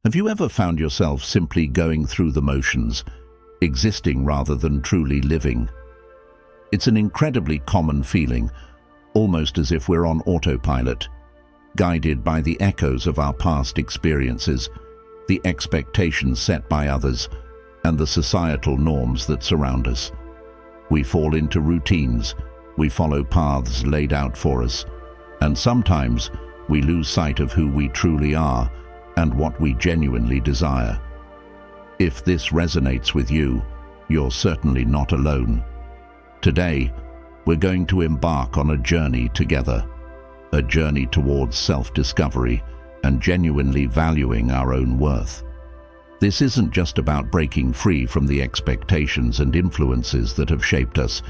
Have you ever found yourself simply going through the motions, existing rather than truly living? It's an incredibly common feeling, almost as if we're on autopilot, guided by the echoes of our past experiences, the expectations set by others, and the societal norms that surround us. We fall into routines, we follow paths laid out for us, and sometimes we lose sight of who we truly are and what we genuinely desire. If this resonates with you, you're certainly not alone. Today, we're going to embark on a journey together, a journey towards self-discovery and genuinely valuing our own worth. This isn't just about breaking free from the expectations and influences that have shaped us.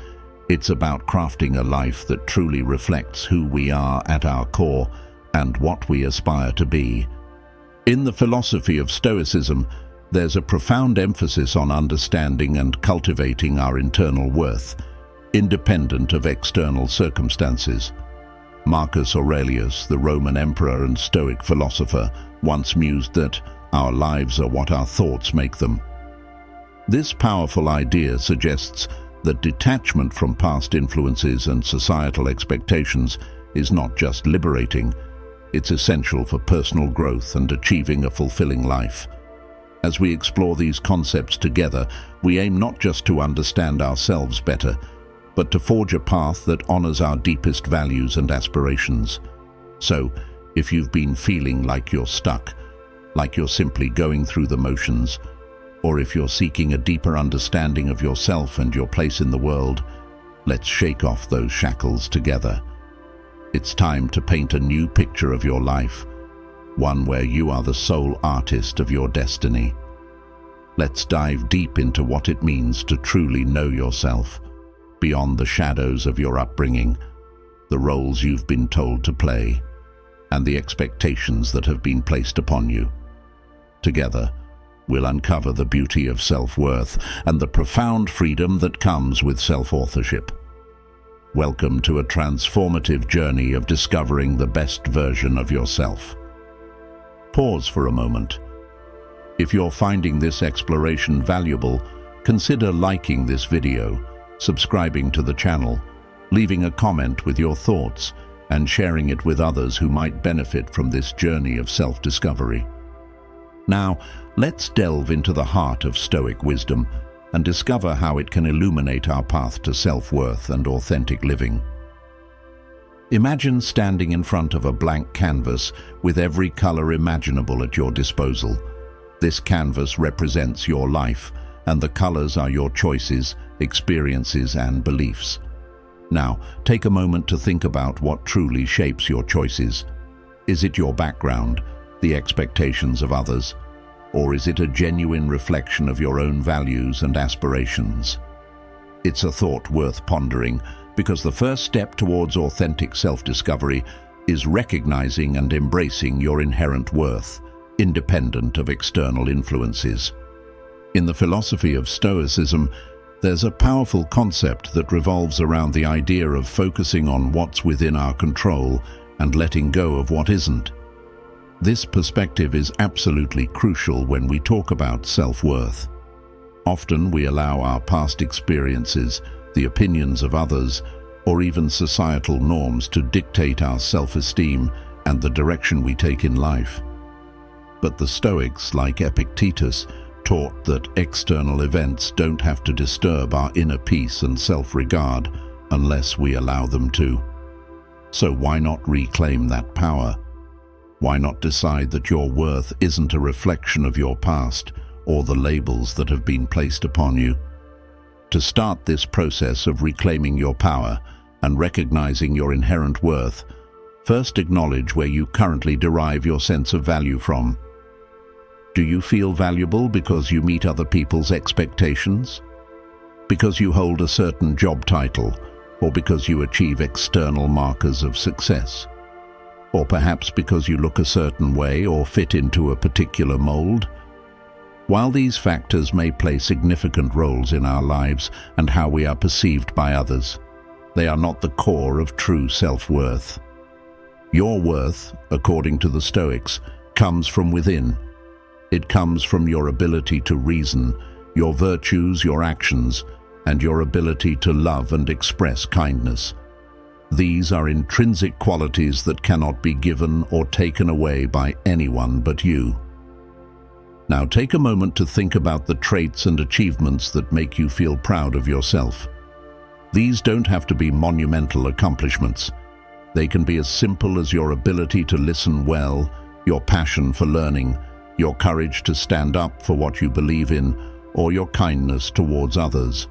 It's about crafting a life that truly reflects who we are at our core and what we aspire to be. In the philosophy of Stoicism, there's a profound emphasis on understanding and cultivating our internal worth, independent of external circumstances. Marcus Aurelius, the Roman emperor and Stoic philosopher, once mused that our lives are what our thoughts make them. This powerful idea suggests that detachment from past influences and societal expectations is not just liberating, it's essential for personal growth and achieving a fulfilling life. As we explore these concepts together, we aim not just to understand ourselves better, but to forge a path that honors our deepest values and aspirations. So, if you've been feeling like you're stuck, like you're simply going through the motions, or if you're seeking a deeper understanding of yourself and your place in the world, let's shake off those shackles together. It's time to paint a new picture of your life, one where you are the sole artist of your destiny. Let's dive deep into what it means to truly know yourself, beyond the shadows of your upbringing, the roles you've been told to play, and the expectations that have been placed upon you. Together, we'll uncover the beauty of self-worth and the profound freedom that comes with self-authorship. Welcome to a transformative journey of discovering the best version of yourself. Pause for a moment. If you're finding this exploration valuable, consider liking this video, subscribing to the channel, leaving a comment with your thoughts, and sharing it with others who might benefit from this journey of self-discovery. Now, let's delve into the heart of Stoic wisdom and discover how it can illuminate our path to self-worth and authentic living. Imagine standing in front of a blank canvas with every color imaginable at your disposal. This canvas represents your life, and the colors are your choices, experiences, and beliefs. Now, take a moment to think about what truly shapes your choices. Is it your background, the expectations of others, or is it a genuine reflection of your own values and aspirations? It's a thought worth pondering, because the first step towards authentic self-discovery is recognizing and embracing your inherent worth, independent of external influences. In the philosophy of Stoicism, there's a powerful concept that revolves around the idea of focusing on what's within our control and letting go of what isn't. This perspective is absolutely crucial when we talk about self-worth. Often we allow our past experiences, the opinions of others, or even societal norms to dictate our self-esteem and the direction we take in life. But the Stoics, like Epictetus, taught that external events don't have to disturb our inner peace and self-regard unless we allow them to. So why not reclaim that power? Why not decide that your worth isn't a reflection of your past or the labels that have been placed upon you? To start this process of reclaiming your power and recognizing your inherent worth, first acknowledge where you currently derive your sense of value from. Do you feel valuable because you meet other people's expectations? Because you hold a certain job title, or because you achieve external markers of success? Or perhaps because you look a certain way or fit into a particular mold? While these factors may play significant roles in our lives and how we are perceived by others, they are not the core of true self-worth. Your worth, according to the Stoics, comes from within. It comes from your ability to reason, your virtues, your actions, and your ability to love and express kindness. These are intrinsic qualities that cannot be given or taken away by anyone but you. Now take a moment to think about the traits and achievements that make you feel proud of yourself. These don't have to be monumental accomplishments. They can be as simple as your ability to listen well, your passion for learning, your courage to stand up for what you believe in, or your kindness towards others.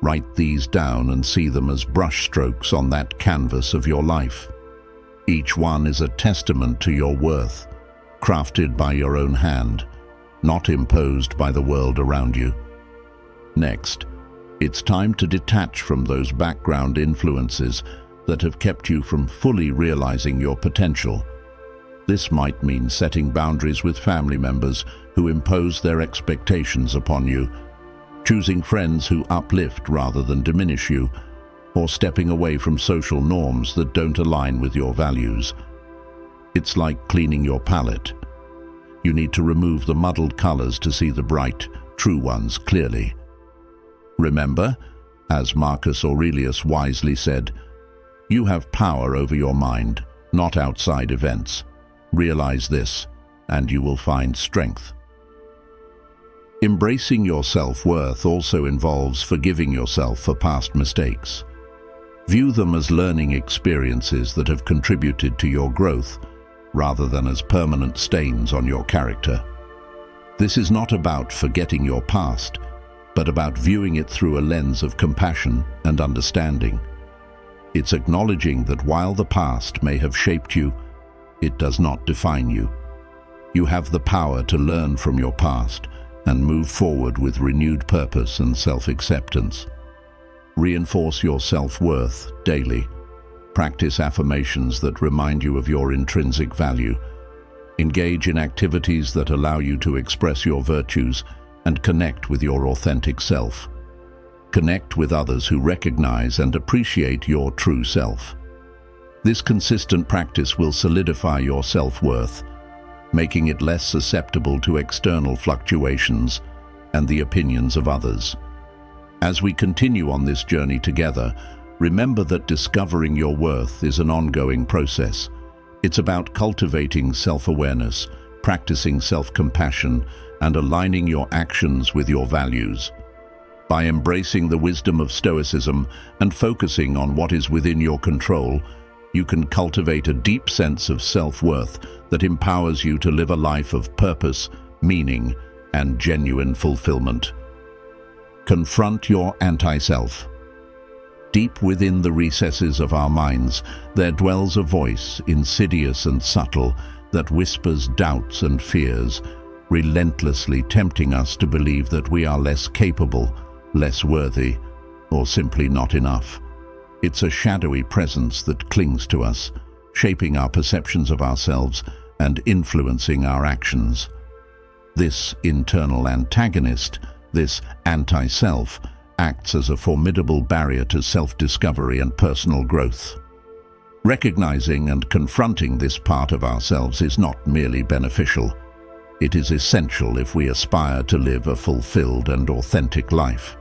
Write these down and see them as brushstrokes on that canvas of your life. Each one is a testament to your worth, crafted by your own hand, not imposed by the world around you. Next, it's time to detach from those background influences that have kept you from fully realizing your potential. This might mean setting boundaries with family members who impose their expectations upon you, choosing friends who uplift rather than diminish you, or stepping away from social norms that don't align with your values. It's like cleaning your palette. You need to remove the muddled colors to see the bright, true ones clearly. Remember, as Marcus Aurelius wisely said, you have power over your mind, not outside events. Realize this, and you will find strength. Embracing your self-worth also involves forgiving yourself for past mistakes. View them as learning experiences that have contributed to your growth, rather than as permanent stains on your character. This is not about forgetting your past, but about viewing it through a lens of compassion and understanding. It's acknowledging that while the past may have shaped you, it does not define you. You have the power to learn from your past and move forward with renewed purpose and self-acceptance. Reinforce your self-worth daily. Practice affirmations that remind you of your intrinsic value. Engage in activities that allow you to express your virtues and connect with your authentic self. Connect with others who recognize and appreciate your true self. This consistent practice will solidify your self-worth, making it less susceptible to external fluctuations and the opinions of others. As we continue on this journey together, remember that discovering your worth is an ongoing process. It's about cultivating self-awareness, practicing self-compassion, and aligning your actions with your values. By embracing the wisdom of Stoicism and focusing on what is within your control, you can cultivate a deep sense of self-worth that empowers you to live a life of purpose, meaning, and genuine fulfillment. Confront your anti-self. Deep within the recesses of our minds, there dwells a voice, insidious and subtle, that whispers doubts and fears, relentlessly tempting us to believe that we are less capable, less worthy, or simply not enough. It's a shadowy presence that clings to us, shaping our perceptions of ourselves and influencing our actions. This internal antagonist, this anti-self, acts as a formidable barrier to self-discovery and personal growth. Recognizing and confronting this part of ourselves is not merely beneficial. It is essential if we aspire to live a fulfilled and authentic life.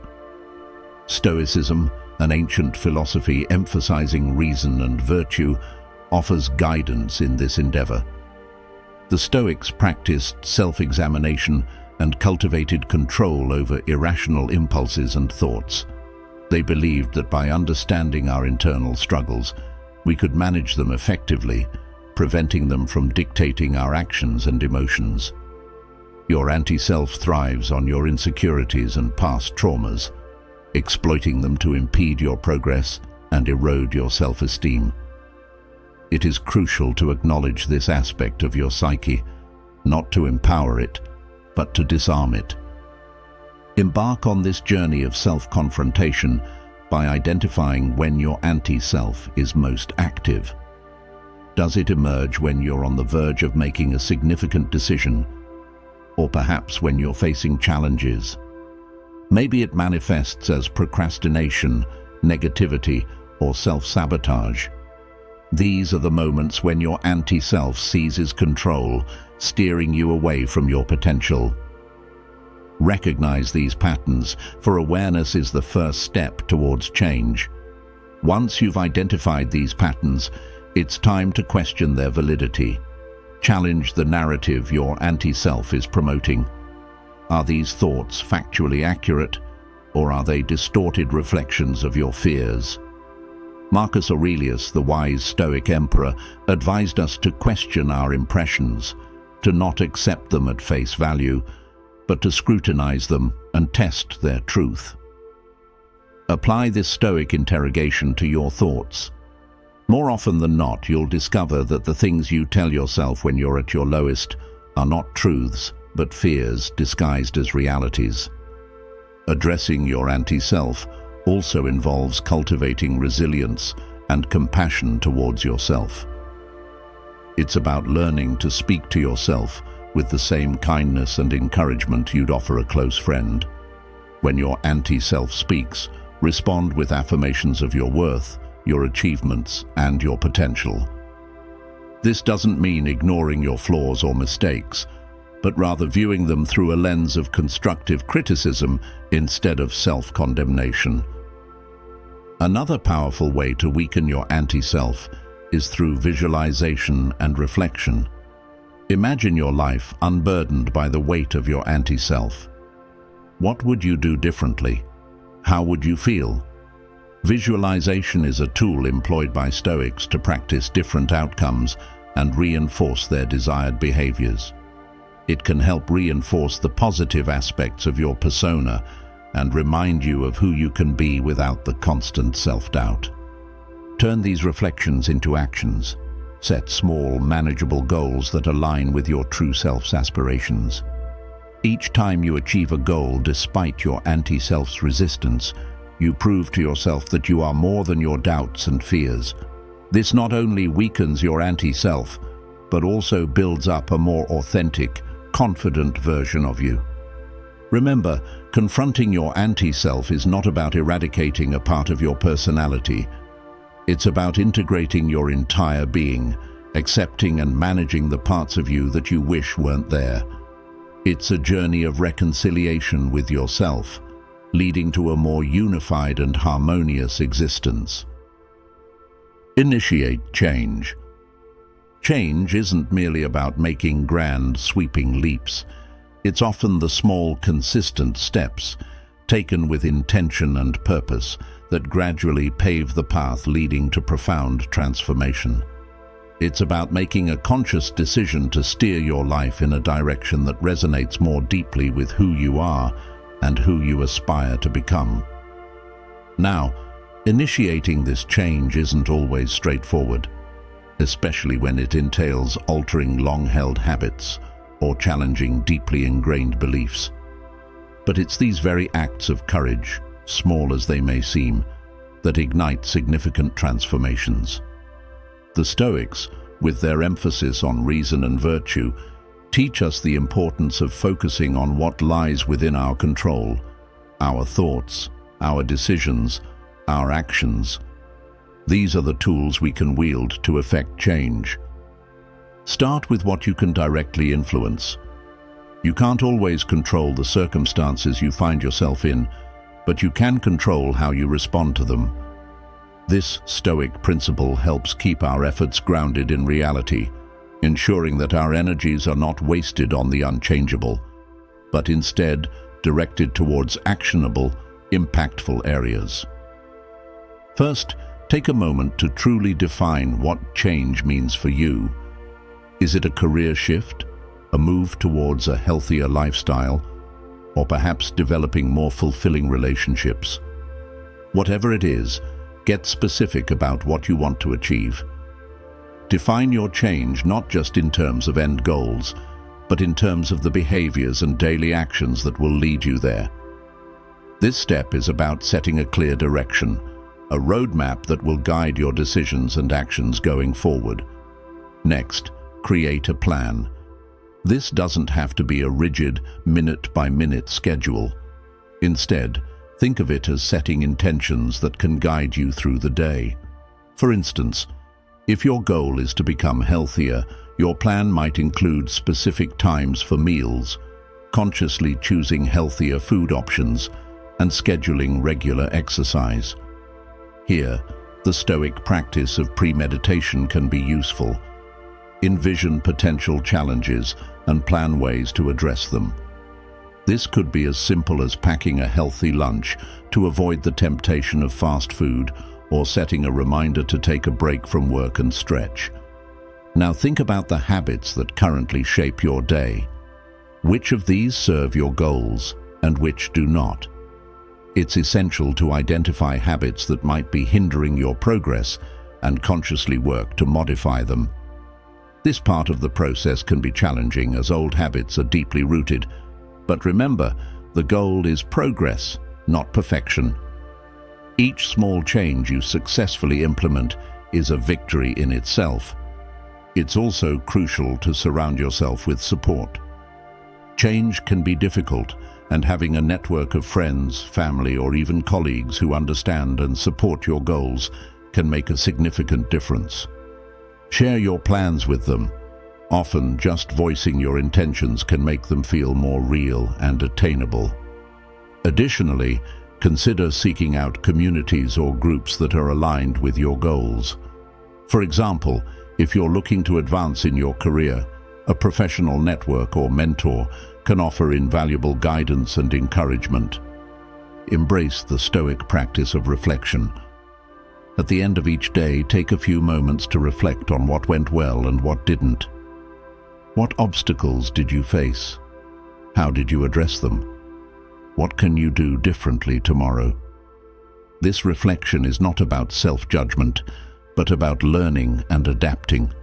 Stoicism, an ancient philosophy emphasizing reason and virtue, offers guidance in this endeavor. The Stoics practiced self-examination and cultivated control over irrational impulses and thoughts. They believed that by understanding our internal struggles, we could manage them effectively, preventing them from dictating our actions and emotions. Your anti-self thrives on your insecurities and past traumas, exploiting them to impede your progress and erode your self-esteem. It is crucial to acknowledge this aspect of your psyche, not to empower it, but to disarm it. Embark on this journey of self-confrontation by identifying when your anti-self is most active. Does it emerge when you're on the verge of making a significant decision, or perhaps when you're facing challenges? Maybe it manifests as procrastination, negativity, or self-sabotage. These are the moments when your anti-self seizes control, steering you away from your potential. Recognize these patterns, for awareness is the first step towards change. Once you've identified these patterns, it's time to question their validity. Challenge the narrative your anti-self is promoting. Are these thoughts factually accurate, or are they distorted reflections of your fears? Marcus Aurelius, the wise Stoic emperor, advised us to question our impressions, to not accept them at face value, but to scrutinize them and test their truth. Apply this Stoic interrogation to your thoughts. More often than not, you'll discover that the things you tell yourself when you're at your lowest are not truths, but fears disguised as realities. Addressing your anti-self also involves cultivating resilience and compassion towards yourself. It's about learning to speak to yourself with the same kindness and encouragement you'd offer a close friend. When your anti-self speaks, respond with affirmations of your worth, your achievements, and your potential. This doesn't mean ignoring your flaws or mistakes, but rather viewing them through a lens of constructive criticism instead of self-condemnation. Another powerful way to weaken your anti-self is through visualization and reflection. Imagine your life unburdened by the weight of your anti-self. What would you do differently? How would you feel? Visualization is a tool employed by Stoics to practice different outcomes and reinforce their desired behaviors. It can help reinforce the positive aspects of your persona and remind you of who you can be without the constant self-doubt. Turn these reflections into actions. Set small, manageable goals that align with your true self's aspirations. Each time you achieve a goal despite your anti-self's resistance, you prove to yourself that you are more than your doubts and fears. This not only weakens your anti-self, but also builds up a more authentic, confident version of you. Remember, confronting your anti-self is not about eradicating a part of your personality. It's about integrating your entire being, accepting and managing the parts of you that you wish weren't there. It's a journey of reconciliation with yourself, leading to a more unified and harmonious existence. Initiate change. Change isn't merely about making grand, sweeping leaps. It's often the small, consistent steps, taken with intention and purpose, that gradually pave the path leading to profound transformation. It's about making a conscious decision to steer your life in a direction that resonates more deeply with who you are and who you aspire to become. Now, initiating this change isn't always straightforward, especially when it entails altering long-held habits or challenging deeply ingrained beliefs. But it's these very acts of courage, small as they may seem, that ignite significant transformations. The Stoics, with their emphasis on reason and virtue, teach us the importance of focusing on what lies within our control: our thoughts, our decisions, our actions. These are the tools we can wield to effect change. Start with what you can directly influence. You can't always control the circumstances you find yourself in, but you can control how you respond to them. This Stoic principle helps keep our efforts grounded in reality, ensuring that our energies are not wasted on the unchangeable, but instead directed towards actionable, impactful areas. First, take a moment to truly define what change means for you. Is it a career shift, a move towards a healthier lifestyle, or perhaps developing more fulfilling relationships? Whatever it is, get specific about what you want to achieve. Define your change not just in terms of end goals, but in terms of the behaviors and daily actions that will lead you there. This step is about setting a clear direction, a roadmap that will guide your decisions and actions going forward. Next, create a plan. This doesn't have to be a rigid, minute-by-minute schedule. Instead, think of it as setting intentions that can guide you through the day. For instance, if your goal is to become healthier, Your plan might include specific times for meals, consciously choosing healthier food options, and scheduling regular exercise. Here, the Stoic practice of premeditation can be useful. Envision potential challenges and plan ways to address them. This could be as simple as packing a healthy lunch to avoid the temptation of fast food, or setting a reminder to take a break from work and stretch. Now think about the habits that currently shape your day. Which of these serve your goals and which do not? It's essential to identify habits that might be hindering your progress and consciously work to modify them. This part of the process can be challenging as old habits are deeply rooted, but remember, the goal is progress, not perfection. Each small change you successfully implement is a victory in itself. It's also crucial to surround yourself with support. Change can be difficult, and having a network of friends, family, or even colleagues who understand and support your goals can make a significant difference. Share your plans with them. Often, just voicing your intentions can make them feel more real and attainable. Additionally, consider seeking out communities or groups that are aligned with your goals. For example, if you're looking to advance in your career, a professional network or mentor can offer invaluable guidance and encouragement. Embrace the Stoic practice of reflection. At the end of each day, take a few moments to reflect on what went well and what didn't. What obstacles did you face? How did you address them? What can you do differently tomorrow? This reflection is not about self-judgment, but about learning and adapting.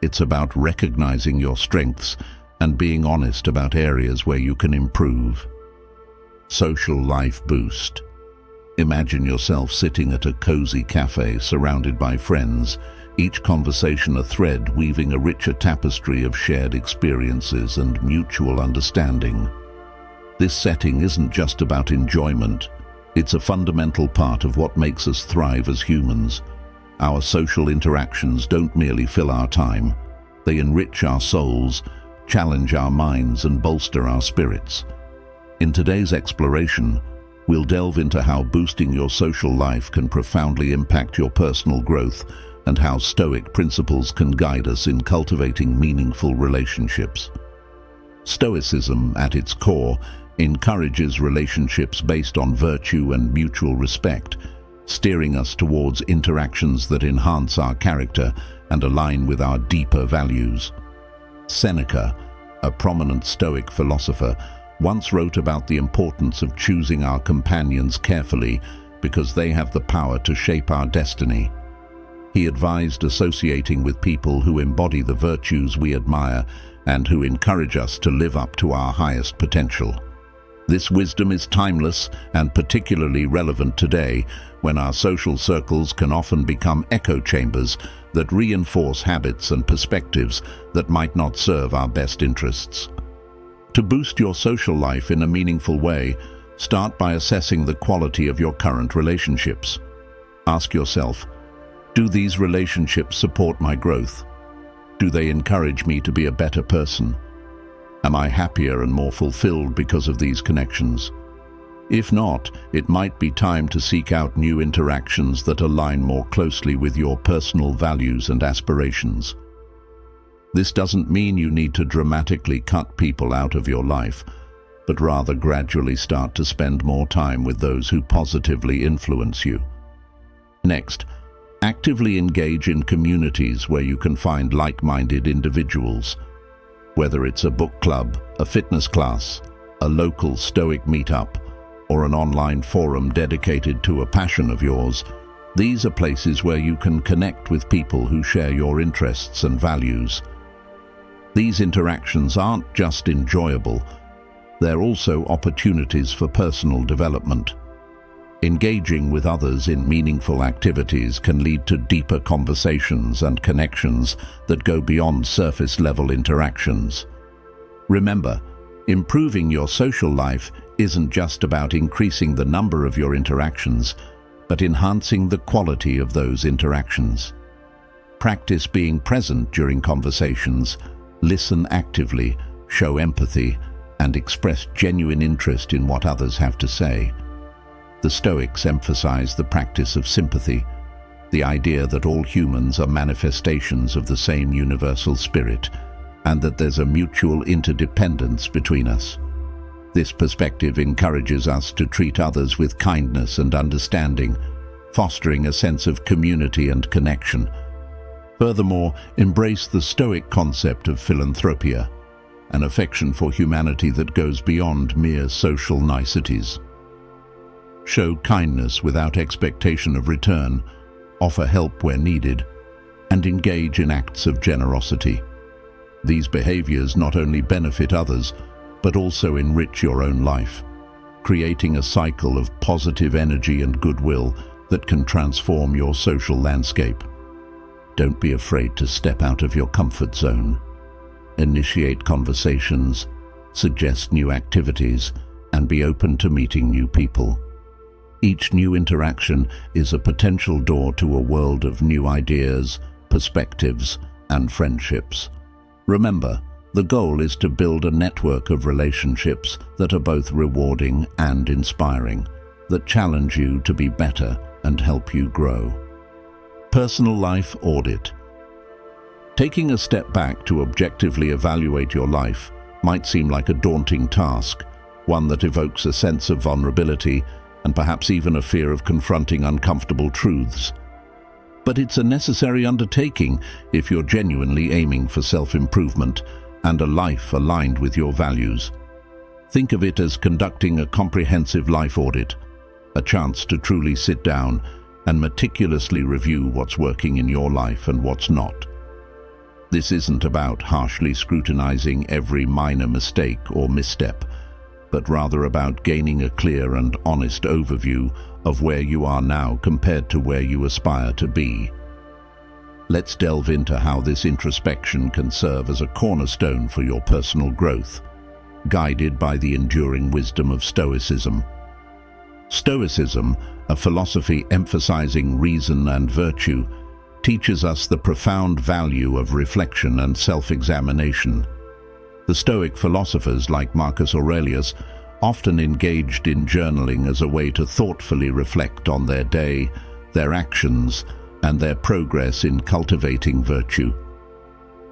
It's about recognizing your strengths and being honest about areas where you can improve. Social life boost. Imagine yourself sitting at a cozy cafe surrounded by friends, each conversation a thread weaving a richer tapestry of shared experiences and mutual understanding. This setting isn't just about enjoyment, it's a fundamental part of what makes us thrive as humans. Our social interactions don't merely fill our time, they enrich our souls, challenge our minds, and bolster our spirits. In today's exploration, we'll delve into how boosting your social life can profoundly impact your personal growth and how Stoic principles can guide us in cultivating meaningful relationships. Stoicism, at its core, encourages relationships based on virtue and mutual respect, steering us towards interactions that enhance our character and align with our deeper values. Seneca, a prominent Stoic philosopher, once wrote about the importance of choosing our companions carefully because they have the power to shape our destiny. He advised associating with people who embody the virtues we admire and who encourage us to live up to our highest potential. This wisdom is timeless and particularly relevant today, when our social circles can often become echo chambers that reinforce habits and perspectives that might not serve our best interests. To boost your social life in a meaningful way, start by assessing the quality of your current relationships. Ask yourself, do these relationships support my growth? Do they encourage me to be a better person? Am I happier and more fulfilled because of these connections? If not, it might be time to seek out new interactions that align more closely with your personal values and aspirations. This doesn't mean you need to dramatically cut people out of your life, but rather gradually start to spend more time with those who positively influence you. Next, actively engage in communities where you can find like-minded individuals. Whether it's a book club, a fitness class, a local Stoic meetup, or an online forum dedicated to a passion of yours, these are places where you can connect with people who share your interests and values. These interactions aren't just enjoyable, they're also opportunities for personal development. Engaging with others in meaningful activities can lead to deeper conversations and connections that go beyond surface-level interactions. Remember, improving your social life isn't just about increasing the number of your interactions, but enhancing the quality of those interactions. Practice being present during conversations, listen actively, show empathy, and express genuine interest in what others have to say. The Stoics emphasize the practice of sympathy, the idea that all humans are manifestations of the same universal spirit, and that there's a mutual interdependence between us. This perspective encourages us to treat others with kindness and understanding, fostering a sense of community and connection. Furthermore, embrace the Stoic concept of philanthropia, an affection for humanity that goes beyond mere social niceties. Show kindness without expectation of return, offer help where needed, and engage in acts of generosity. These behaviors not only benefit others, but also enrich your own life, creating a cycle of positive energy and goodwill that can transform your social landscape. Don't be afraid to step out of your comfort zone. Initiate conversations, suggest new activities, and be open to meeting new people. Each new interaction is a potential door to a world of new ideas, perspectives, and friendships. Remember, the goal is to build a network of relationships that are both rewarding and inspiring, that challenge you to be better and help you grow. Personal life audit. Taking a step back to objectively evaluate your life might seem like a daunting task, one that evokes a sense of vulnerability and perhaps even a fear of confronting uncomfortable truths. But it's a necessary undertaking if you're genuinely aiming for self-improvement and a life aligned with your values. Think of it as conducting a comprehensive life audit, a chance to truly sit down and meticulously review what's working in your life and what's not. This isn't about harshly scrutinizing every minor mistake or misstep, but rather about gaining a clear and honest overview of where you are now compared to where you aspire to be. Let's delve into how this introspection can serve as a cornerstone for your personal growth, guided by the enduring wisdom of Stoicism. Stoicism, a philosophy emphasizing reason and virtue, teaches us the profound value of reflection and self-examination. The Stoic philosophers, like Marcus Aurelius, often engaged in journaling as a way to thoughtfully reflect on their day, their actions, and their progress in cultivating virtue.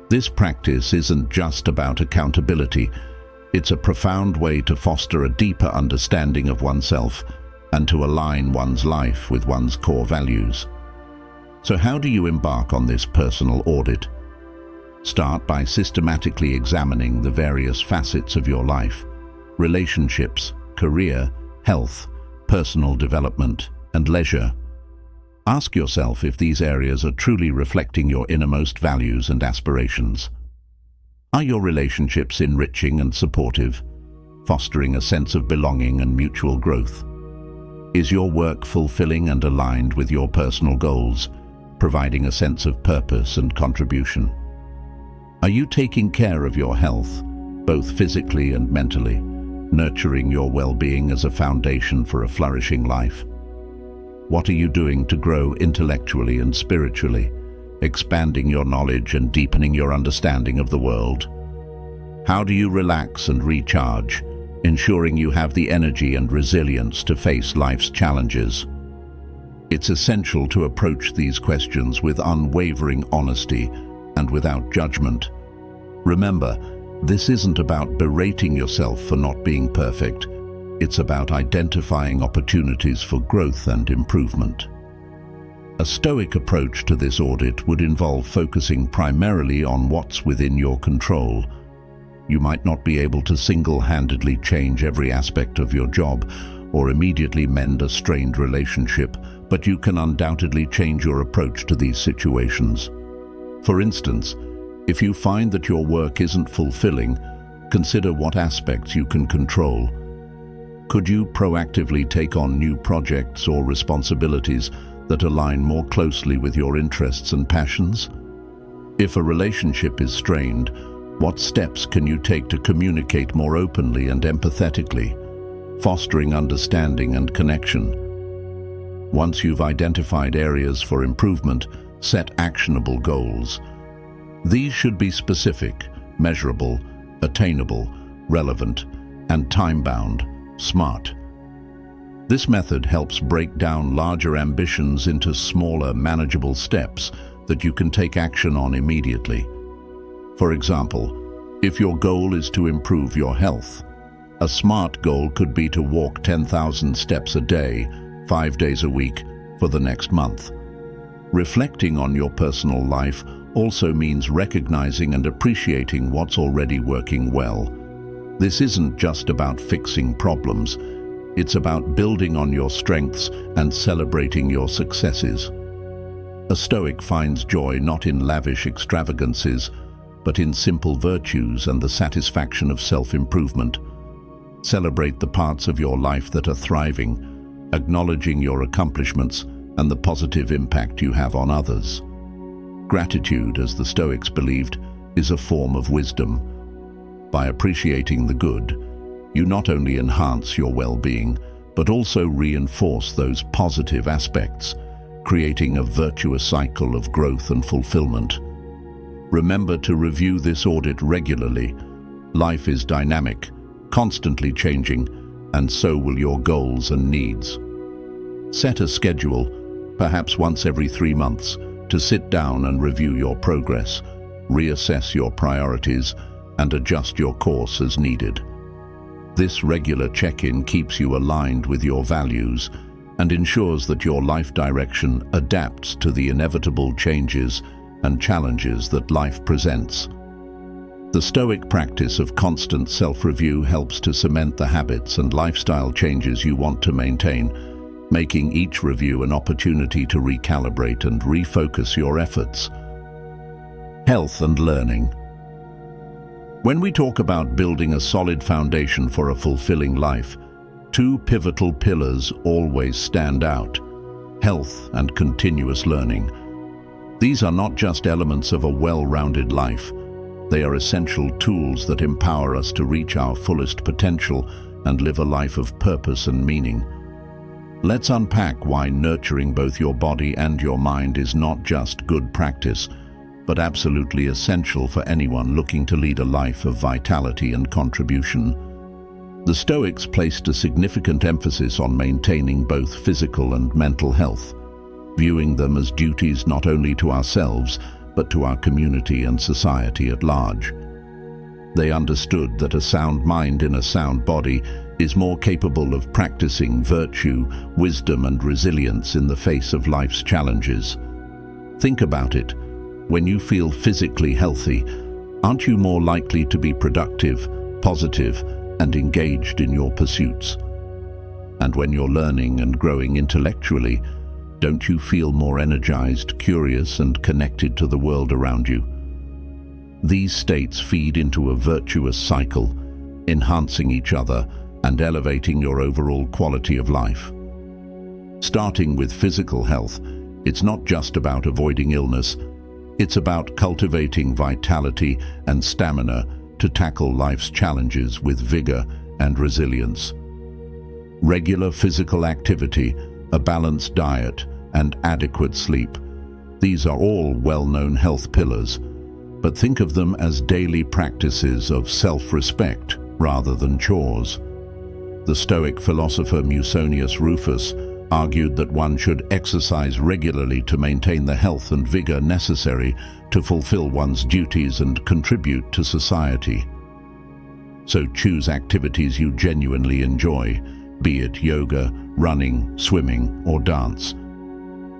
This practice isn't just about accountability, it's a profound way to foster a deeper understanding of oneself and to align one's life with one's core values. So how do you embark on this personal audit? Start by systematically examining the various facets of your life: relationships, career, health, personal development, and leisure. Ask yourself if these areas are truly reflecting your innermost values and aspirations. Are your relationships enriching and supportive, fostering a sense of belonging and mutual growth? Is your work fulfilling and aligned with your personal goals, providing a sense of purpose and contribution? Are you taking care of your health, both physically and mentally, nurturing your well-being as a foundation for a flourishing life? What are you doing to grow intellectually and spiritually, expanding your knowledge and deepening your understanding of the world? How do you relax and recharge, ensuring you have the energy and resilience to face life's challenges? It's essential to approach these questions with unwavering honesty and without judgment. Remember, this isn't about berating yourself for not being perfect. It's about identifying opportunities for growth and improvement. A Stoic approach to this audit would involve focusing primarily on what's within your control. You might not be able to single-handedly change every aspect of your job or immediately mend a strained relationship, but you can undoubtedly change your approach to these situations. For instance, if you find that your work isn't fulfilling, consider what aspects you can control. Could you proactively take on new projects or responsibilities that align more closely with your interests and passions? If a relationship is strained, what steps can you take to communicate more openly and empathetically, fostering understanding and connection? Once you've identified areas for improvement, Set actionable goals. These should be specific, measurable, attainable, relevant, and time-bound, SMART. This method helps break down larger ambitions into smaller, manageable steps that you can take action on immediately. For example, if your goal is to improve your health, a SMART goal could be to walk 10,000 steps a day, 5 days a week, for the next month. Reflecting on your personal life also means recognizing and appreciating what's already working well. This isn't just about fixing problems. It's about building on your strengths and celebrating your successes. A Stoic finds joy not in lavish extravagances, but in simple virtues and the satisfaction of self-improvement. Celebrate the parts of your life that are thriving, acknowledging your accomplishments and the positive impact you have on others. Gratitude, as the Stoics believed, is a form of wisdom. By appreciating the good, you not only enhance your well-being, but also reinforce those positive aspects, creating a virtuous cycle of growth and fulfillment. Remember to review this audit regularly. Life is dynamic, constantly changing, and so will your goals and needs. Set a schedule, perhaps once every 3 months, to sit down and review your progress, reassess your priorities, and adjust your course as needed. This regular check-in keeps you aligned with your values and ensures that your life direction adapts to the inevitable changes and challenges that life presents. The Stoic practice of constant self-review helps to cement the habits and lifestyle changes you want to maintain, making each review an opportunity to recalibrate and refocus your efforts. Health and learning. When we talk about building a solid foundation for a fulfilling life, 2 pivotal pillars always stand out: health and continuous learning. These are not just elements of a well-rounded life. They are essential tools that empower us to reach our fullest potential and live a life of purpose and meaning. Let's unpack why nurturing both your body and your mind is not just good practice, but absolutely essential for anyone looking to lead a life of vitality and contribution. The Stoics placed a significant emphasis on maintaining both physical and mental health, viewing them as duties not only to ourselves, but to our community and society at large. They understood that a sound mind in a sound body is more capable of practicing virtue, wisdom, and resilience in the face of life's challenges. Think about it. When you feel physically healthy, aren't you more likely to be productive, positive, and engaged in your pursuits? And when you're learning and growing intellectually, don't you feel more energized, curious, and connected to the world around you? These states feed into a virtuous cycle, enhancing each other and elevating your overall quality of life. Starting with physical health, it's not just about avoiding illness. It's about cultivating vitality and stamina to tackle life's challenges with vigor and resilience. Regular physical activity, a balanced diet, and adequate sleep. These are all well-known health pillars, but think of them as daily practices of self-respect rather than chores. The Stoic philosopher Musonius Rufus argued that one should exercise regularly to maintain the health and vigor necessary to fulfill one's duties and contribute to society. So choose activities you genuinely enjoy, be it yoga, running, swimming, or dance.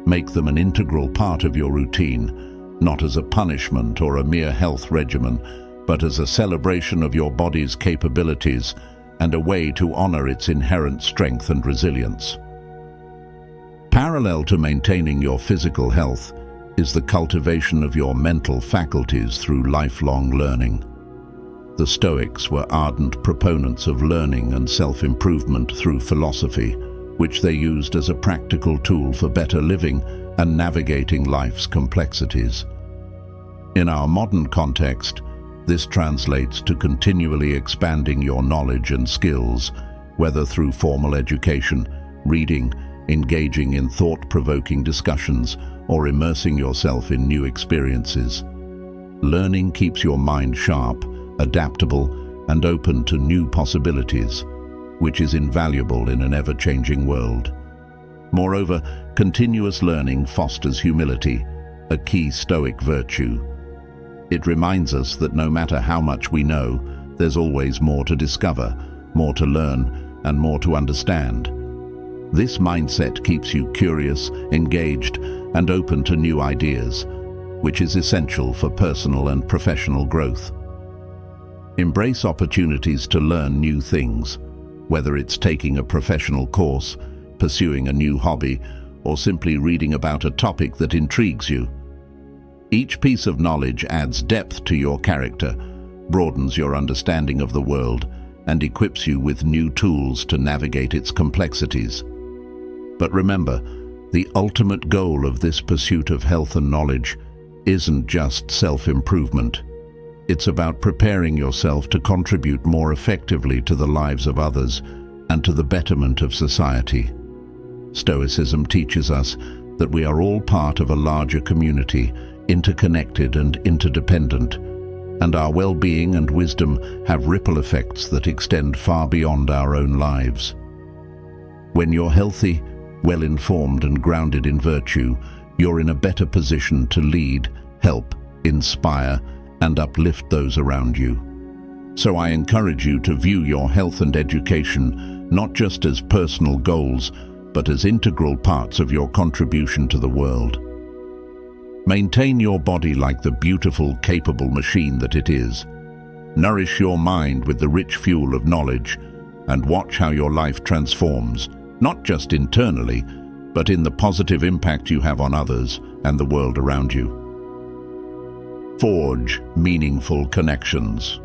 Make them an integral part of your routine, not as a punishment or a mere health regimen, but as a celebration of your body's capabilities and a way to honor its inherent strength and resilience. Parallel to maintaining your physical health is the cultivation of your mental faculties through lifelong learning. The Stoics were ardent proponents of learning and self-improvement through philosophy, which they used as a practical tool for better living and navigating life's complexities. In our modern context, this translates to continually expanding your knowledge and skills, whether through formal education, reading, engaging in thought-provoking discussions, or immersing yourself in new experiences. Learning keeps your mind sharp, adaptable, and open to new possibilities, which is invaluable in an ever-changing world. Moreover, continuous learning fosters humility, a key Stoic virtue. It reminds us that no matter how much we know, there's always more to discover, more to learn, and more to understand. This mindset keeps you curious, engaged, and open to new ideas, which is essential for personal and professional growth. Embrace opportunities to learn new things, whether it's taking a professional course, pursuing a new hobby, or simply reading about a topic that intrigues you. Each piece of knowledge adds depth to your character, broadens your understanding of the world, and equips you with new tools to navigate its complexities. But remember, the ultimate goal of this pursuit of health and knowledge isn't just self-improvement. It's about preparing yourself to contribute more effectively to the lives of others and to the betterment of society. Stoicism teaches us that we are all part of a larger community, interconnected and interdependent, and our well-being and wisdom have ripple effects that extend far beyond our own lives. When you're healthy, well-informed and grounded in virtue, you're in a better position to lead, help, inspire, and uplift those around you. So I encourage you to view your health and education not just as personal goals, but as integral parts of your contribution to the world. Maintain your body like the beautiful, capable machine that it is. Nourish your mind with the rich fuel of knowledge, and watch how your life transforms, not just internally, but in the positive impact you have on others and the world around you. Forge meaningful connections.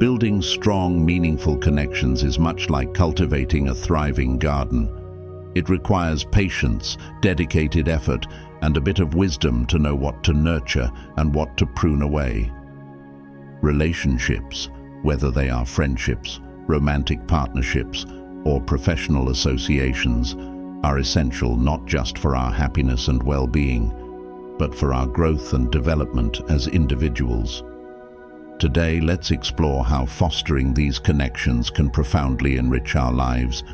Building strong, meaningful connections is much like cultivating a thriving garden. It requires patience, dedicated effort, and a bit of wisdom to know what to nurture and what to prune away. Relationships, whether they are friendships, romantic partnerships, or professional associations, are essential not just for our happiness and well-being, but for our growth and development as individuals. Today, let's explore how fostering these connections can profoundly enrich our lives,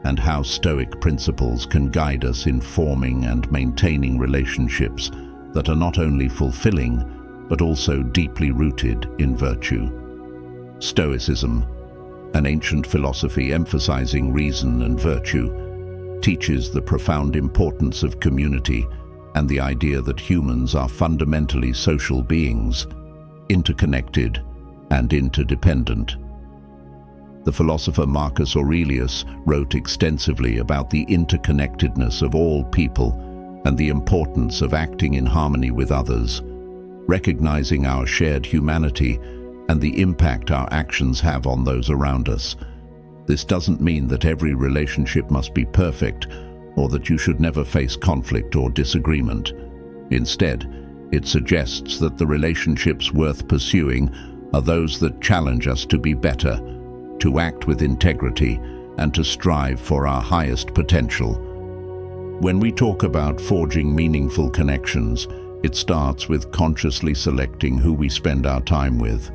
and how Stoic principles can guide us in forming and maintaining relationships that are not only fulfilling, but also deeply rooted in virtue. Stoicism, an ancient philosophy emphasizing reason and virtue, teaches the profound importance of community and the idea that humans are fundamentally social beings, interconnected and interdependent. The philosopher Marcus Aurelius wrote extensively about the interconnectedness of all people and the importance of acting in harmony with others, recognizing our shared humanity and the impact our actions have on those around us. This doesn't mean that every relationship must be perfect or that you should never face conflict or disagreement. Instead, it suggests that the relationships worth pursuing are those that challenge us to be better, to act with integrity, and to strive for our highest potential. When we talk about forging meaningful connections, it starts with consciously selecting who we spend our time with.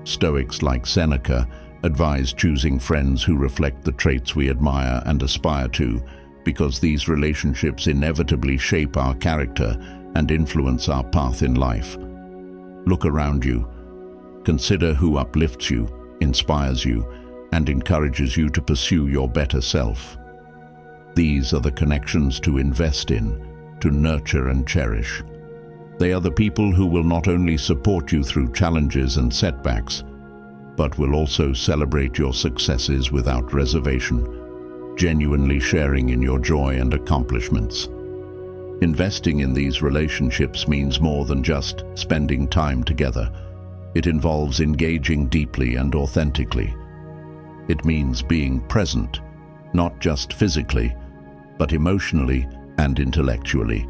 Stoics like Seneca advise choosing friends who reflect the traits we admire and aspire to, because these relationships inevitably shape our character and influence our path in life. Look around you. Consider who uplifts you, inspires you, and encourages you to pursue your better self. These are the connections to invest in, to nurture and cherish. They are the people who will not only support you through challenges and setbacks, but will also celebrate your successes without reservation, genuinely sharing in your joy and accomplishments. Investing in these relationships means more than just spending time together. It involves engaging deeply and authentically. It means being present, not just physically, but emotionally and intellectually.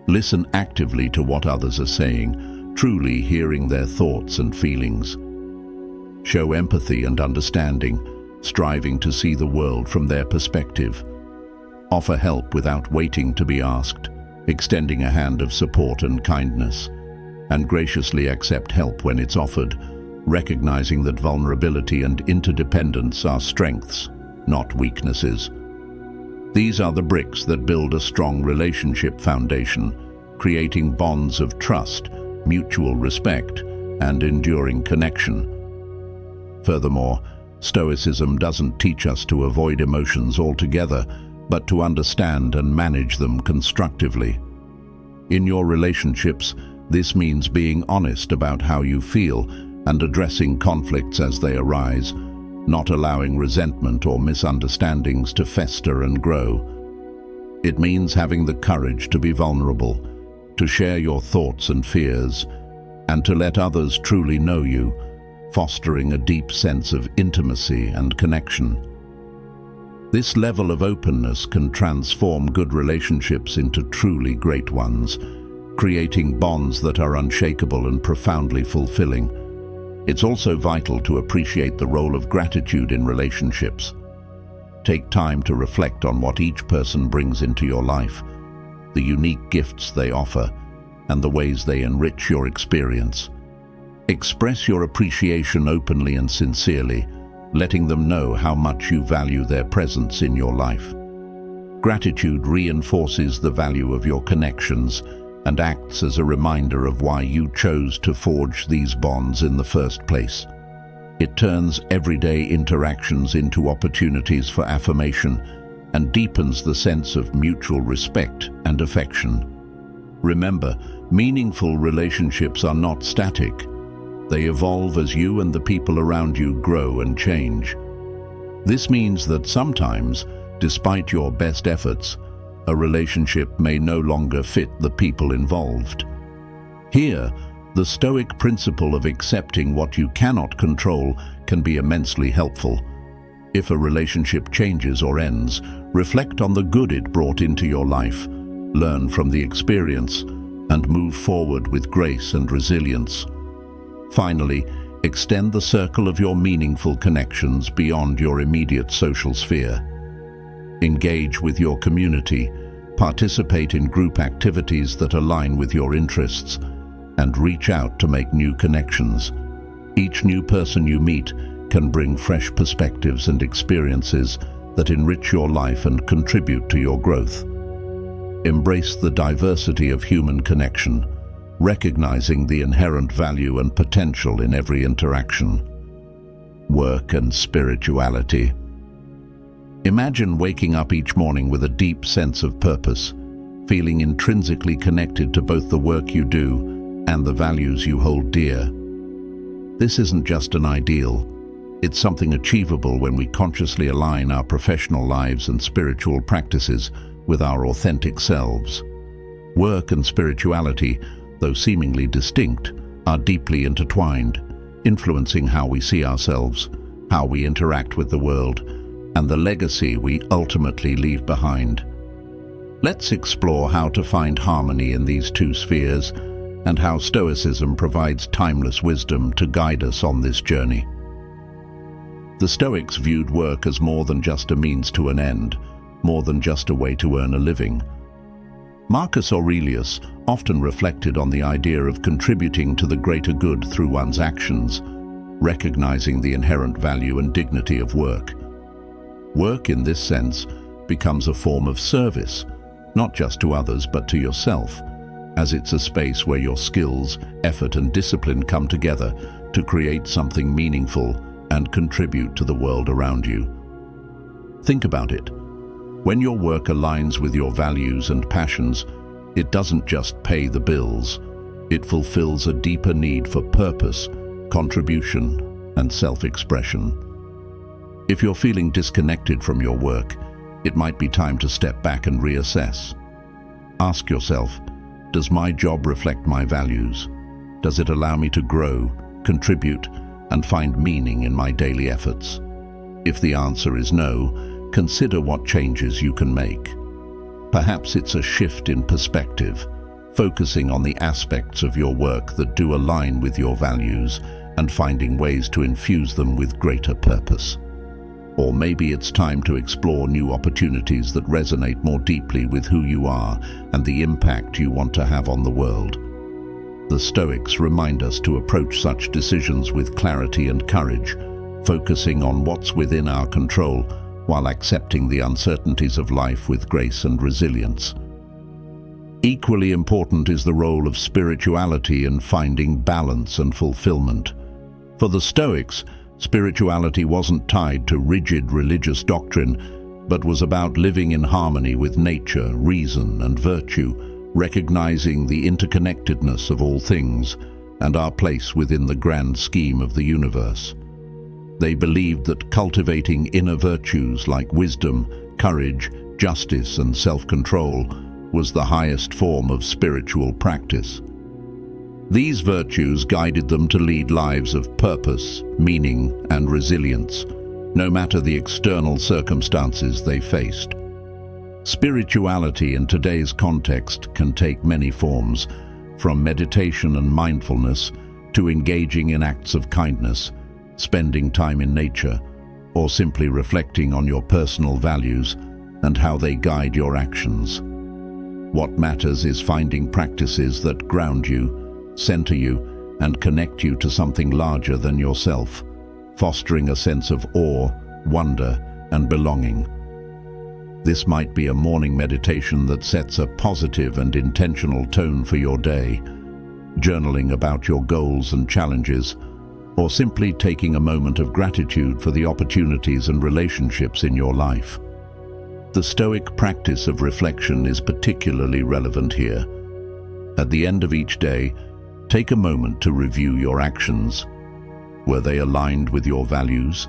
Listen actively to what others are saying, truly hearing their thoughts and feelings. Show empathy and understanding, striving to see the world from their perspective. Offer help without waiting to be asked, extending a hand of support and kindness, and graciously accept help when it's offered, recognizing that vulnerability and interdependence are strengths, not weaknesses. These are the bricks that build a strong relationship foundation, creating bonds of trust, mutual respect, and enduring connection. Furthermore, Stoicism doesn't teach us to avoid emotions altogether, but to understand and manage them constructively. In your relationships, this means being honest about how you feel and addressing conflicts as they arise, not allowing resentment or misunderstandings to fester and grow. It means having the courage to be vulnerable, to share your thoughts and fears, and to let others truly know you, fostering a deep sense of intimacy and connection. This level of openness can transform good relationships into truly great ones, creating bonds that are unshakable and profoundly fulfilling. It's also vital to appreciate the role of gratitude in relationships. Take time to reflect on what each person brings into your life, the unique gifts they offer, and the ways they enrich your experience. Express your appreciation openly and sincerely, letting them know how much you value their presence in your life. Gratitude reinforces the value of your connections and acts as a reminder of why you chose to forge these bonds in the first place. It turns everyday interactions into opportunities for affirmation and deepens the sense of mutual respect and affection. Remember, meaningful relationships are not static. They evolve as you and the people around you grow and change. This means that sometimes, despite your best efforts, a relationship may no longer fit the people involved. Here, the Stoic principle of accepting what you cannot control can be immensely helpful. If a relationship changes or ends, reflect on the good it brought into your life, learn from the experience, and move forward with grace and resilience. Finally, extend the circle of your meaningful connections beyond your immediate social sphere. Engage with your community, participate in group activities that align with your interests, and reach out to make new connections. Each new person you meet can bring fresh perspectives and experiences that enrich your life and contribute to your growth. Embrace the diversity of human connection, recognizing the inherent value and potential in every interaction. Work and spirituality. Imagine waking up each morning with a deep sense of purpose, feeling intrinsically connected to both the work you do and the values you hold dear. This isn't just an ideal. It's something achievable when we consciously align our professional lives and spiritual practices with our authentic selves. Work and spirituality, though seemingly distinct, are deeply intertwined, influencing how we see ourselves, how we interact with the world, and the legacy we ultimately leave behind. Let's explore how to find harmony in these two spheres and how Stoicism provides timeless wisdom to guide us on this journey. The Stoics viewed work as more than just a means to an end, more than just a way to earn a living. Marcus Aurelius often reflected on the idea of contributing to the greater good through one's actions, recognizing the inherent value and dignity of work. Work, in this sense, becomes a form of service, not just to others but to yourself, as it's a space where your skills, effort, and discipline come together to create something meaningful and contribute to the world around you. Think about it. When your work aligns with your values and passions, it doesn't just pay the bills. It fulfills a deeper need for purpose, contribution, and self-expression. If you're feeling disconnected from your work, it might be time to step back and reassess. Ask yourself, does my job reflect my values? Does it allow me to grow, contribute, and find meaning in my daily efforts? If the answer is no, consider what changes you can make. Perhaps it's a shift in perspective, focusing on the aspects of your work that do align with your values and finding ways to infuse them with greater purpose. Or maybe it's time to explore new opportunities that resonate more deeply with who you are and the impact you want to have on the world. The Stoics remind us to approach such decisions with clarity and courage, focusing on what's within our control while accepting the uncertainties of life with grace and resilience. Equally important is the role of spirituality in finding balance and fulfillment. For the Stoics, spirituality wasn't tied to rigid religious doctrine, but was about living in harmony with nature, reason, and virtue, recognizing the interconnectedness of all things and our place within the grand scheme of the universe. They believed that cultivating inner virtues like wisdom, courage, justice, and self-control was the highest form of spiritual practice. These virtues guided them to lead lives of purpose, meaning, and resilience, no matter the external circumstances they faced. Spirituality in today's context can take many forms, from meditation and mindfulness to engaging in acts of kindness, spending time in nature, or simply reflecting on your personal values and how they guide your actions. What matters is finding practices that ground you, center you, and connect you to something larger than yourself, fostering a sense of awe, wonder, and belonging. This might be a morning meditation that sets a positive and intentional tone for your day, journaling about your goals and challenges, or simply taking a moment of gratitude for the opportunities and relationships in your life. The Stoic practice of reflection is particularly relevant here. At the end of each day, take a moment to review your actions. Were they aligned with your values?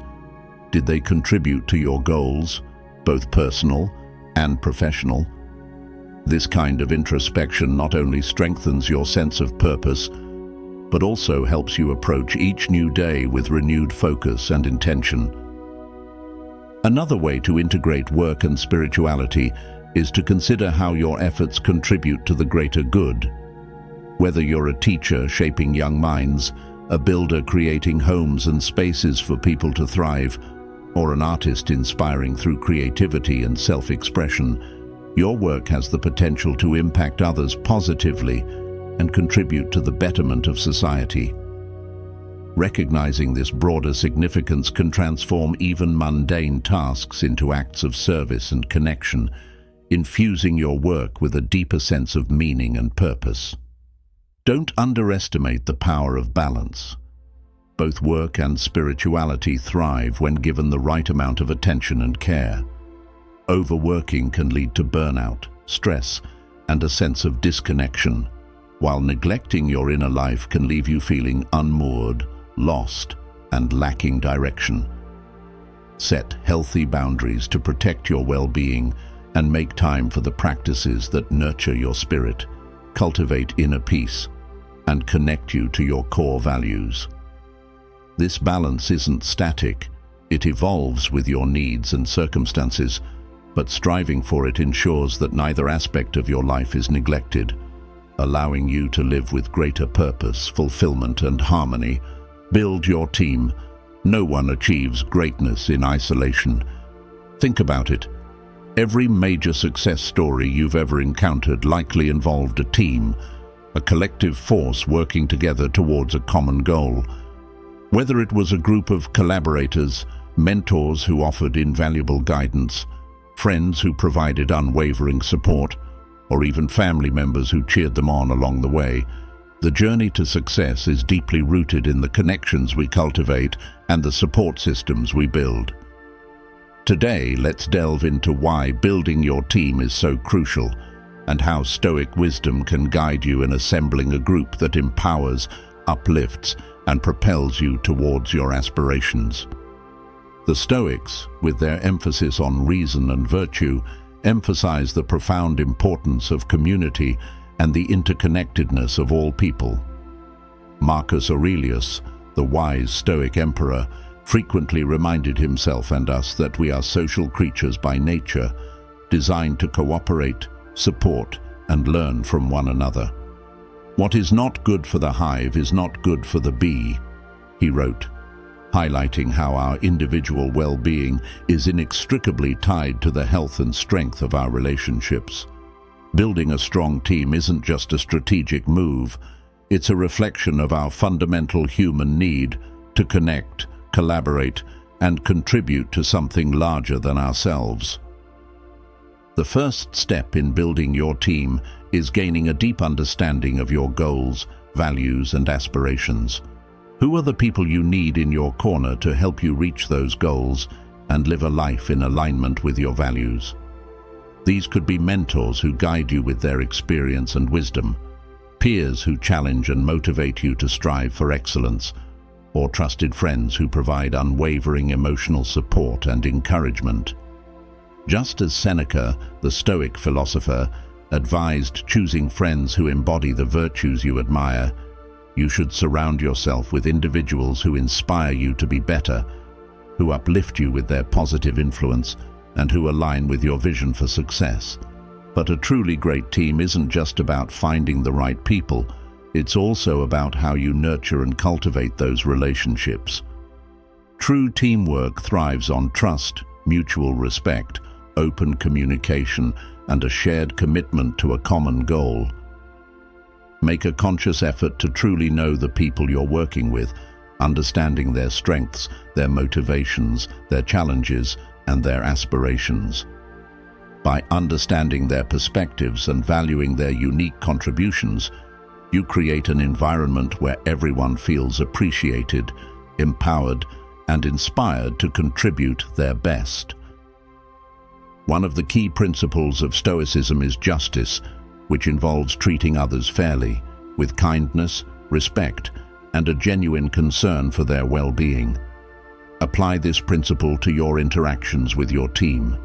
Did they contribute to your goals, both personal and professional? This kind of introspection not only strengthens your sense of purpose, but also helps you approach each new day with renewed focus and intention. Another way to integrate work and spirituality is to consider how your efforts contribute to the greater good. Whether you're a teacher shaping young minds, a builder creating homes and spaces for people to thrive, or an artist inspiring through creativity and self-expression, your work has the potential to impact others positively and contribute to the betterment of society. Recognizing this broader significance can transform even mundane tasks into acts of service and connection, infusing your work with a deeper sense of meaning and purpose. Don't underestimate the power of balance. Both work and spirituality thrive when given the right amount of attention and care. Overworking can lead to burnout, stress, and a sense of disconnection, while neglecting your inner life can leave you feeling unmoored, lost, and lacking direction. Set healthy boundaries to protect your well-being and make time for the practices that nurture your spirit, cultivate inner peace, and connect you to your core values. This balance isn't static, it evolves with your needs and circumstances, but striving for it ensures that neither aspect of your life is neglected, allowing you to live with greater purpose, fulfillment, and harmony. Build your team. No one achieves greatness in isolation. Think about it. Every major success story you've ever encountered likely involved a team, a collective force working together towards a common goal. Whether it was a group of collaborators, mentors who offered invaluable guidance, friends who provided unwavering support, or even family members who cheered them on along the way, the journey to success is deeply rooted in the connections we cultivate and the support systems we build. Today, let's delve into why building your team is so crucial and how Stoic wisdom can guide you in assembling a group that empowers, uplifts, and propels you towards your aspirations. The Stoics, with their emphasis on reason and virtue, emphasize the profound importance of community and the interconnectedness of all people. Marcus Aurelius, the wise Stoic emperor, frequently reminded himself and us that we are social creatures by nature, designed to cooperate, support, and learn from one another. "What is not good for the hive is not good for the bee," he wrote. highlighting how our individual well-being is inextricably tied to the health and strength of our relationships. Building a strong team isn't just a strategic move, it's a reflection of our fundamental human need to connect, collaborate, and contribute to something larger than ourselves. The first step in building your team is gaining a deep understanding of your goals, values, and aspirations. Who are the people you need in your corner to help you reach those goals and live a life in alignment with your values? These could be mentors who guide you with their experience and wisdom, peers who challenge and motivate you to strive for excellence, or trusted friends who provide unwavering emotional support and encouragement. Just as Seneca, the Stoic philosopher, advised choosing friends who embody the virtues you admire, you should surround yourself with individuals who inspire you to be better, who uplift you with their positive influence, and who align with your vision for success. But a truly great team isn't just about finding the right people, it's also about how you nurture and cultivate those relationships. True teamwork thrives on trust, mutual respect, open communication, and a shared commitment to a common goal. Make a conscious effort to truly know the people you're working with, understanding their strengths, their motivations, their challenges, and their aspirations. By understanding their perspectives and valuing their unique contributions, you create an environment where everyone feels appreciated, empowered, and inspired to contribute their best. One of the key principles of Stoicism is justice, which involves treating others fairly, with kindness, respect, and a genuine concern for their well-being. Apply this principle to your interactions with your team.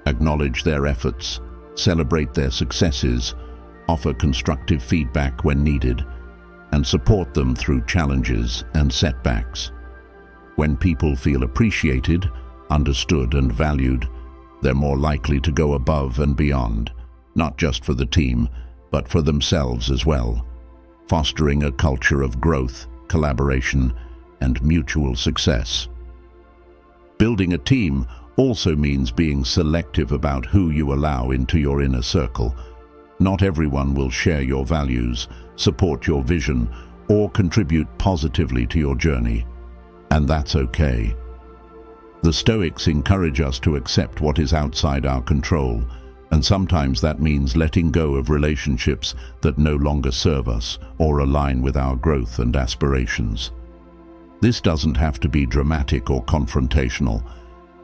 Acknowledge their efforts, celebrate their successes, offer constructive feedback when needed, and support them through challenges and setbacks. When people feel appreciated, understood, and valued, they're more likely to go above and beyond, not just for the team, but for themselves as well, fostering a culture of growth, collaboration, and mutual success. Building a team also means being selective about who you allow into your inner circle. Not everyone will share your values, support your vision, or contribute positively to your journey, and that's okay. The Stoics encourage us to accept what is outside our control, and sometimes that means letting go of relationships that no longer serve us or align with our growth and aspirations. This doesn't have to be dramatic or confrontational.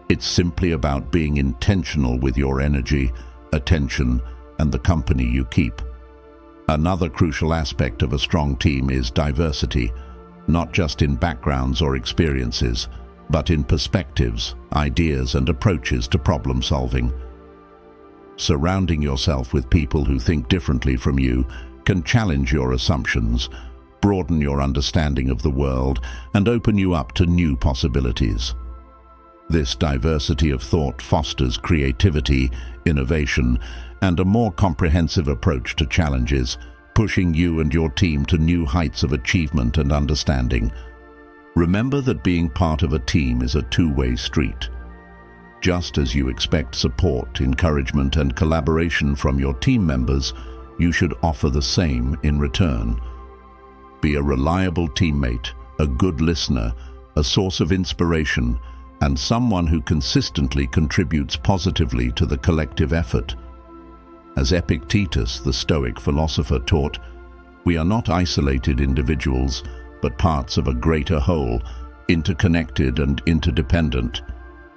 It's simply about being intentional with your energy, attention, and the company you keep. Another crucial aspect of a strong team is diversity, not just in backgrounds or experiences, but in perspectives, ideas, and approaches to problem solving. Surrounding yourself with people who think differently from you can challenge your assumptions, broaden your understanding of the world, and open you up to new possibilities. This diversity of thought fosters creativity, innovation, and a more comprehensive approach to challenges, pushing you and your team to new heights of achievement and understanding. Remember that being part of a team is a two-way street. Just as you expect support, encouragement, and collaboration from your team members, you should offer the same in return. Be a reliable teammate, a good listener, a source of inspiration, and someone who consistently contributes positively to the collective effort. As Epictetus, the Stoic philosopher, taught, we are not isolated individuals, but parts of a greater whole, interconnected and interdependent,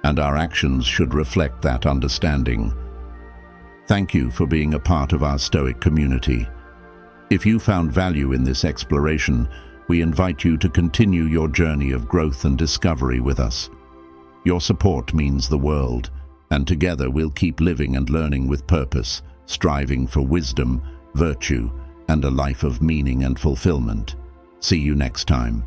and our actions should reflect that understanding. Thank you for being a part of our Stoic community. If you found value in this exploration, we invite you to continue your journey of growth and discovery with us. Your support means the world, and together we'll keep living and learning with purpose, striving for wisdom, virtue, and a life of meaning and fulfillment. See you next time.